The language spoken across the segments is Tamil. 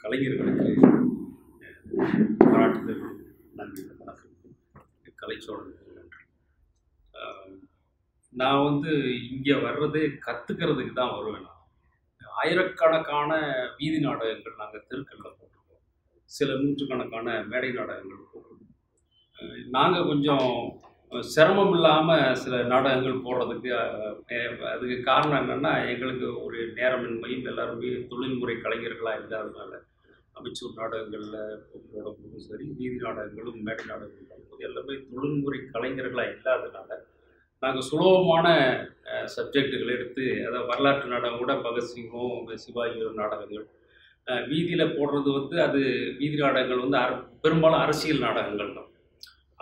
கலைஞர்களுக்கு பாராட்டுதல், நன்றி, வணக்கம். கலைச்சோழன் நன்றி. நான் வந்து இங்கே வர்றதே கற்றுக்கிறதுக்கு தான் வருவேன். ஆயிரக்கணக்கான வீதி நாடகங்கள் நாங்கள் தெருக்களில் போட்டிருக்கோம். சில நூற்றுக்கணக்கான மேடை நாடகங்கள் போட்டிருக்கோம். நாங்கள் கொஞ்சம் சிரமம் இல்லாமல் சில நாடகங்கள் போடுறதுக்கு அதுக்கு காரணம் என்னென்னா, எங்களுக்கு ஒரு நேரமின்மையும் எல்லாருமே தொழில்முறை கலைஞர்களாக இல்லாததுனால அமைச்சூர் நாடகங்களில் போடும்போதும் சரி, வீதி நாடகங்களும் மேடை நாடகங்களும் போடும்போது எல்லாமே தொழில்முறை கலைஞர்களாக இல்லாததுனால நாங்கள் சுலபமான சப்ஜெக்டுகள் எடுத்து, அதாவது வரலாற்று நாடகம் கூட பகத்சிங்கோ சிவாஜியோ நாடகங்கள் வீதியில் போடுறது வந்து அது வீதி நாடகங்கள் வந்து பெரும்பாலும் அரசியல் நாடகங்கள் தான்.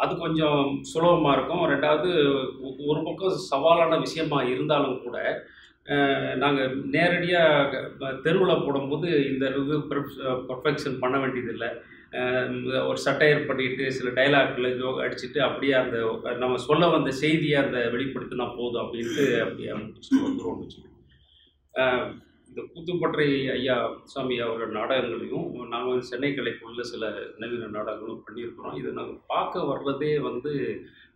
அது கொஞ்சம் சுலபமாக இருக்கும். ரெண்டாவது ஒரு பக்கம் சவாலான விஷயமா இருந்தாலும் கூட நாங்கள் நேரடியாக தெருவில் போடும்போது இந்த இது பர்ஃபெக்ஷன் பண்ண வேண்டியதில்லை. ஒரு சட்டையர் பண்ணிட்டு சில டைலாக்களை அடிச்சுட்டு அப்படியே அந்த நம்ம சொல்ல வந்த செய்தியை அந்த வெளிப்படுத்தினா போதும் அப்படின்ட்டு அப்படியே வந்துடும் வச்சுக்கோங்க. இந்த கூத்துப்பற்றை ஐயா சாமி அவரோட நாடகங்களையும் நாங்கள் சென்னை கலைக்குள்ள சில நவீன நாடகங்களும் பண்ணியிருக்கிறோம். இதை நாங்கள் பார்க்க வர்றதே வந்து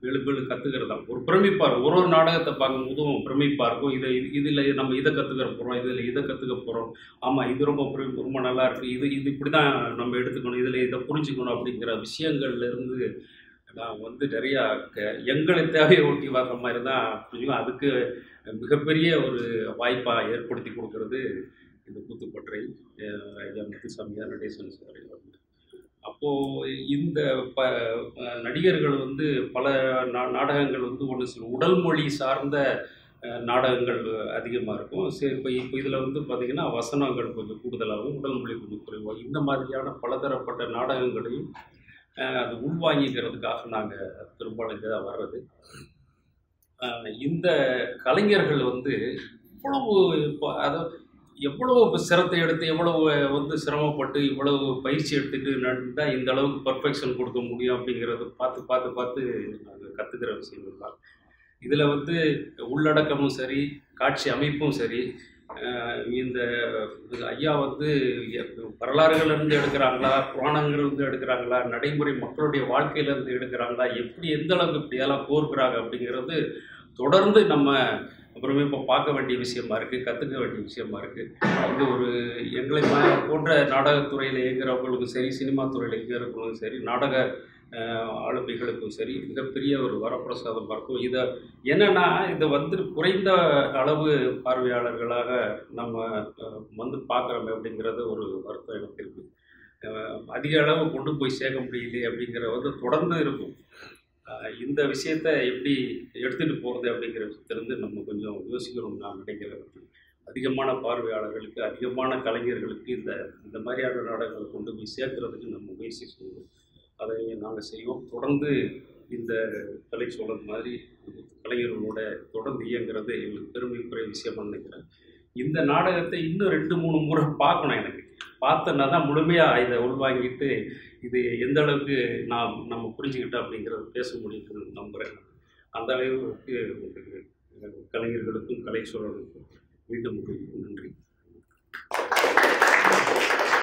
வெளுப்பெழு கற்றுக்கிறது தான். ஒரு பிரமிப்பாக இருக்கும். ஒரு நாடகத்தை பார்க்கும்போதும் பிரமிப்பாக இருக்கும். இதில் நம்ம இதை கற்றுக்கிற போகிறோம், இதில் இதை கற்றுக்க போகிறோம். ஆமாம், இது ரொம்ப நல்லா இருக்குது, இது இப்படி தான் நம்ம எடுத்துக்கணும், இதில் இதை புரிஞ்சுக்கணும் அப்படிங்கிற விஷயங்கள்லேருந்து நான் வந்து நிறையா எங்களை தேவையை ஒட்டி வர்ற மாதிரி தான் புரிஞ்சுக்கணும். அதுக்கு மிகப்பெரிய ஒரு வாய்ப்பாக ஏற்படுத்தி கொடுக்கறது இந்த கூத்துப்பற்றை ஐயா முத்துசாமியார் நடேசன் சார். அப்போது இந்த நடிகர்கள் வந்து பல நாடகங்கள் வந்து ஒன்று சில உடல் மொழி சார்ந்த நாடகங்கள் அதிகமாக இருக்கும். சரி, இப்போ இதில் வந்து பார்த்திங்கன்னா வசனங்கள் கொஞ்சம் கூடுதலாகவும் உடல் மொழி கொஞ்சம் குறைவாகும். இந்த மாதிரியான பலதரப்பட்ட நாடகங்களையும் அது உள்வாங்கிக்கிறதுக்காக நாங்கள் பெரும்பாலும் இங்கே தான் வர்றது. இந்த கலைஞர்கள் வந்து இவ்வளவு எவ்வளவு சிரத்தை எடுத்து, எவ்வளவு வந்து சிரமப்பட்டு, இவ்வளவு பயிற்சி எடுத்துகிட்டு நடந்தால் இந்த அளவுக்கு பர்ஃபெக்ஷன் கொடுக்க முடியும் அப்படிங்கிறத பார்த்து நாங்கள் கற்றுக்கிற விஷயங்கள் தான். இதில் வந்து உள்ளடக்கமும் சரி, காட்சி அமைப்பும் சரி, இந்த ஐயா வந்து வரலாறுகளிலிருந்து எடுக்கிறாங்களா, புராணங்கள்லேருந்து எடுக்கிறாங்களா, நடைமுறை மக்களுடைய வாழ்க்கையிலேருந்து எடுக்கிறாங்களா, எந்த அளவுக்கு இப்படியெல்லாம் கோர்க்கிறாங்க அப்படிங்கிறது தொடர்ந்து நம்ம அப்புறமே இப்போ பார்க்க வேண்டிய விஷயமா இருக்குது, கற்றுக்க வேண்டிய விஷயமா இருக்குது. இது ஒரு எங்களை போன்ற நாடகத்துறையில் இயங்குறவங்களுக்கும் சரி, சினிமா துறையில் இயங்குறவங்களுக்கும் சரி, நாடக ஆளுமைகளுக்கும் சரி மிகப்பெரிய ஒரு வரப்பிரசாதமாக இருக்கும். இதை என்னென்னா, இதை வந்து குறைந்த அளவு பார்வையாளர்களாக நம்ம வந்து பார்க்குறோமே அப்படிங்கிறது ஒரு வருத்தம் எனக்கு இருக்குது. அதிக அளவு கொண்டு போய் சேர்க்க முடியலையே அப்படிங்கிற வந்து தொடர்ந்து இருக்கும். இந்த விஷயத்தை எப்படி எடுத்துகிட்டு போகிறது அப்படிங்கிற விஷயத்துலேருந்து நம்ம கொஞ்சம் யோசிக்கணும்னு நான் நினைக்கிறேன். அதிகமான பார்வையாளர்களுக்கு, அதிகமான கலைஞர்களுக்கு இந்த மாதிரியான நாடகங்களை கொண்டு போய் சேர்க்கறதுக்கு நம்ம முயற்சி செய்வோம். அதை நாங்கள் செய்வோம். தொடர்ந்து இந்த கலைச்சோழன் மாதிரி கலைஞர்களோட தொடர்ந்து இயங்குறது எங்களுக்கு பெருமைக்குரிய விஷயமா நினைக்கிறேன். இந்த நாடகத்தை இன்னும் 2-3 முறை பார்க்கணும். எனக்கு பார்த்தோன்னா தான் முழுமையாக இதை உள்வாங்கிட்டு இது எந்த அளவுக்கு நம்ம புரிஞ்சுக்கிட்டோம் அப்படிங்கிறத பேச முடியும்னு நம்புகிறேன். அந்த அளவுக்கு கலைஞர்களுக்கும் கலைச்சோழனுக்கும் மீண்டும் நன்றி.